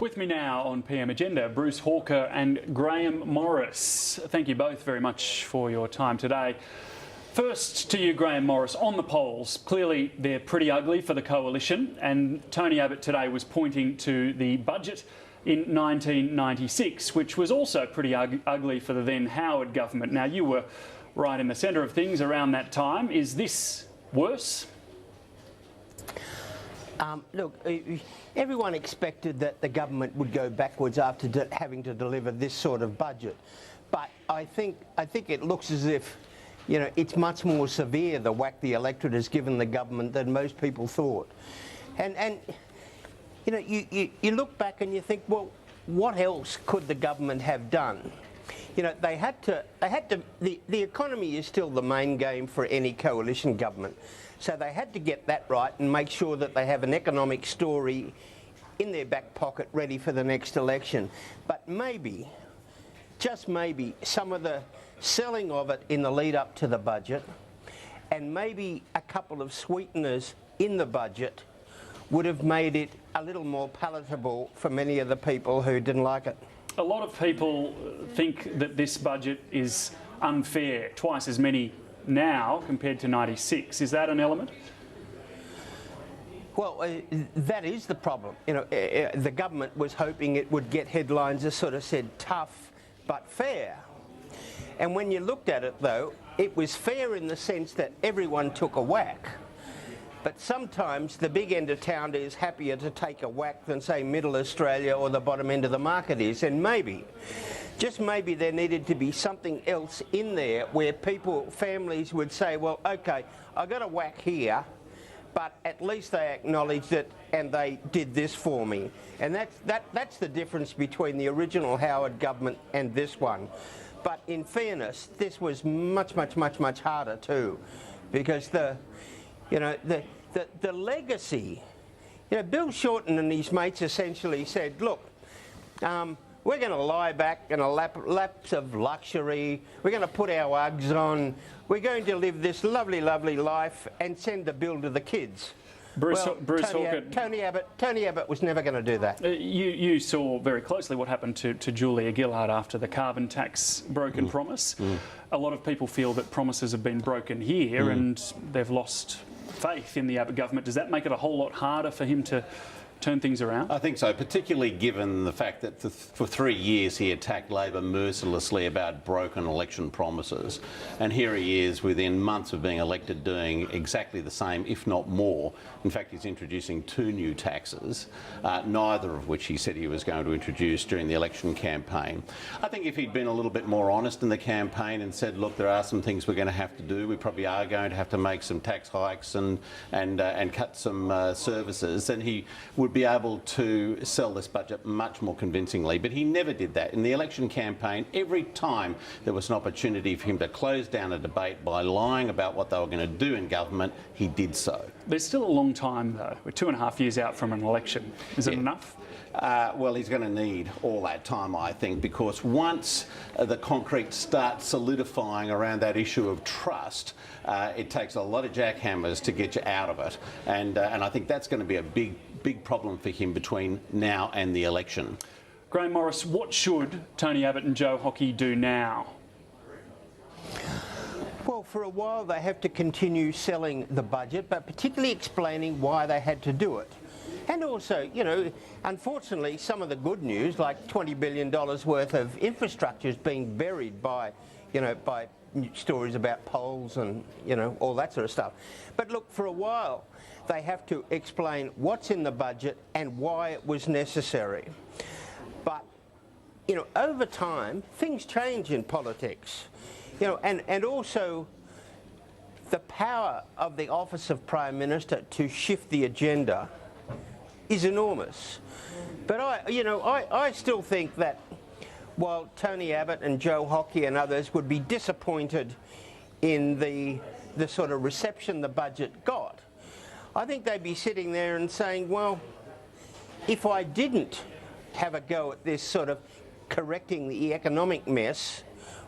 With me now on PM Agenda, Bruce Hawker and Grahame Morris. Thank you both very much for your time today. First to you, Grahame Morris, on the polls. Clearly they're pretty ugly for the coalition, and Tony Abbott today was pointing to the budget in 1996, which was also pretty ugly for the then Howard government. Now, you were right in the centre of things around that time. Is this worse? Look, everyone expected that the government would go backwards after having to deliver this sort of budget, but I think it looks as if, you know, it's much more severe, the whack the electorate has given the government, than most people thought. And you know, you look back and you think, well, what else could the government have done? You know, the economy is still the main game for any coalition government. So they had to get that right and make sure that they have an economic story in their back pocket ready for the next election. But maybe, just maybe, some of the selling of it in the lead up to the budget, and maybe a couple of sweeteners in the budget, would have made it a little more palatable for many of the people who didn't like it. A lot of people think that this budget is unfair, twice as many now compared to 96. Is that an element? Well, that is the problem. You know, the government was hoping it would get headlines that sort of said tough but fair. And when you looked at it, though, it was fair in the sense that everyone took a whack. But sometimes the big end of town is happier to take a whack than, say, Middle Australia or the bottom end of the market is. And maybe, just maybe, there needed to be something else in there where people, families would say, well, OK, I got a whack here, but at least they acknowledged it and they did this for me. And that's the difference between the original Howard government and this one. But in fairness, this was much harder too, because the legacy, you know, Bill Shorten and his mates essentially said, look, we're going to lie back in a lapse of luxury, we're going to put our Uggs on, we're going to live this lovely life and send the bill to the kids. Tony Abbott was never going to do that. You saw very closely what happened to Julia Gillard after the carbon tax broken promise. A lot of people feel that promises have been broken here and they've lost faith in the Abbott government. Does that make it a whole lot harder for him to turn things around? I think so, particularly given the fact that for 3 years he attacked Labor mercilessly about broken election promises. And here he is within months of being elected doing exactly the same, if not more. In fact, he's introducing 2 new taxes, neither of which he said he was going to introduce during the election campaign. I think if he'd been a little bit more honest in the campaign and said, look, there are some things we're going to have to do, we probably are going to have to make some tax hikes and cut some services, then he would be able to sell this budget much more convincingly. But he never did that. In the election campaign, every time there was an opportunity for him to close down a debate by lying about what they were going to do in government, he did so. There's still a long time, though. We're 2.5 years out from an election. Is it enough? Well, he's going to need all that time, I think, because once the concrete starts solidifying around that issue of trust, it takes a lot of jackhammers to get you out of it. And I think that's going to be a big problem for him between now and the election. Grahame Morris, what should Tony Abbott and Joe Hockey do now? Well, for a while they have to continue selling the budget, but particularly explaining why they had to do it. And also, you know, unfortunately, some of the good news, like $20 billion worth of infrastructure, is being buried by, you know, by stories about polls and, you know, all that sort of stuff. But look, for a while, they have to explain what's in the budget and why it was necessary. But, you know, over time, things change in politics. You know, and also the power of the office of Prime Minister to shift the agenda is enormous. But I still think that while Tony Abbott and Joe Hockey and others would be disappointed in the sort of reception the budget got, I think they'd be sitting there and saying, well, if I didn't have a go at this sort of correcting the economic mess,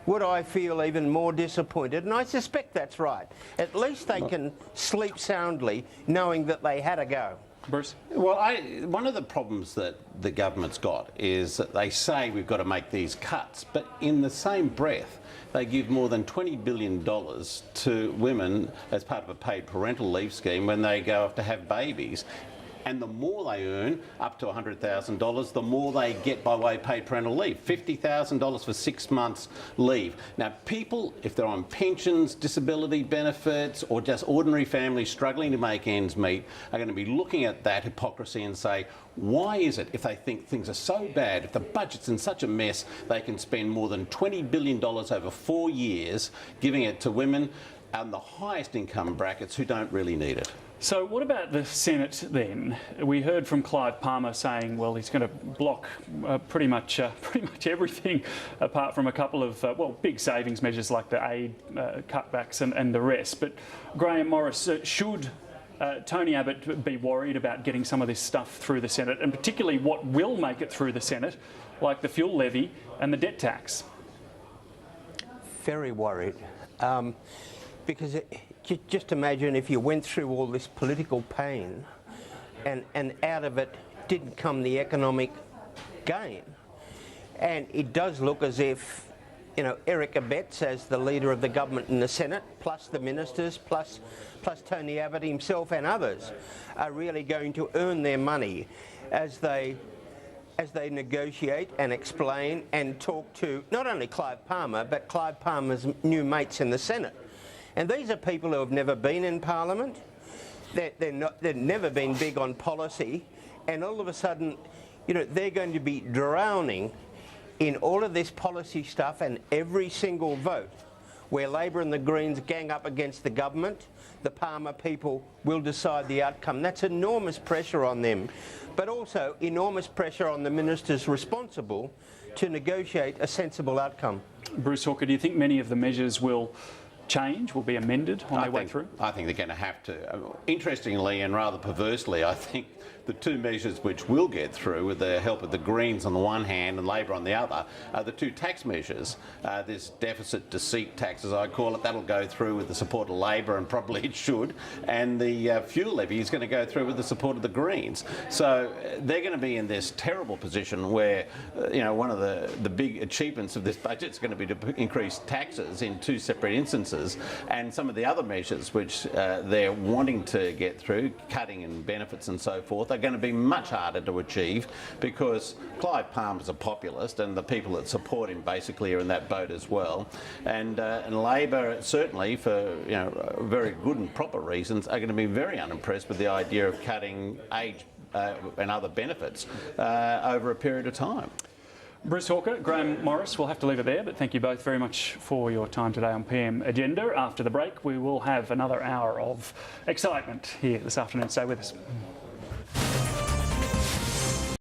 would I feel even more disappointed? And I suspect that's right. At least they can sleep soundly knowing that they had a go. Bruce? Well, one of the problems that the government's got is that they say we've got to make these cuts, but in the same breath, they give more than $20 billion to women as part of a paid parental leave scheme when they go off to have babies. And the more they earn, up to $100,000, the more they get by way of paid parental leave. $50,000 for 6 months leave. Now, people, if they're on pensions, disability benefits, or just ordinary families struggling to make ends meet, are going to be looking at that hypocrisy and say, why is it, if they think things are so bad, if the budget's in such a mess, they can spend more than $20 billion over 4 years giving it to women and the highest income brackets who don't really need it? So what about the Senate then? We heard from Clive Palmer saying, well, he's going to block pretty much everything apart from a couple of, big savings measures like the aid cutbacks and the rest. But Grahame Morris, should Tony Abbott be worried about getting some of this stuff through the Senate, and particularly what will make it through the Senate, like the fuel levy and the debt tax? Very worried. Because just imagine if you went through all this political pain and out of it didn't come the economic gain. And it does look as if, Eric Abetz, as the leader of the government in the Senate, plus the ministers, plus Tony Abbott himself and others, are really going to earn their money as they negotiate and explain and talk to not only Clive Palmer, but Clive Palmer's new mates in the Senate. And these are people who have never been in Parliament. They've never been big on policy, and all of a sudden, they're going to be drowning in all of this policy stuff, and every single vote where Labor and the Greens gang up against the government, the Palmer people will decide the outcome. That's enormous pressure on them, but also enormous pressure on the ministers responsible to negotiate a sensible outcome. Bruce Hawker, do you think many of the measures will change, will be amended on their way through? I think they're going to have to. Interestingly and rather perversely, I think the two measures which will get through, with the help of the Greens on the one hand and Labor on the other, are the two tax measures. This deficit deceit tax, as I call it, that'll go through with the support of Labor, and probably it should. And the fuel levy is going to go through with the support of the Greens. So they're going to be in this terrible position where, one of the big achievements of this budget is going to be to increase taxes in two separate instances, and some of the other measures which they're wanting to get through, cutting in benefits and so forth, are going to be much harder to achieve because Clive Palmer's a populist, and the people that support him basically are in that boat as well. And Labor, certainly for very good and proper reasons, are going to be very unimpressed with the idea of cutting age and other benefits over a period of time. Bruce Hawker, Grahame Morris, we'll have to leave it there, but thank you both very much for your time today on PM Agenda. After the break, we will have another hour of excitement here this afternoon. Stay with us.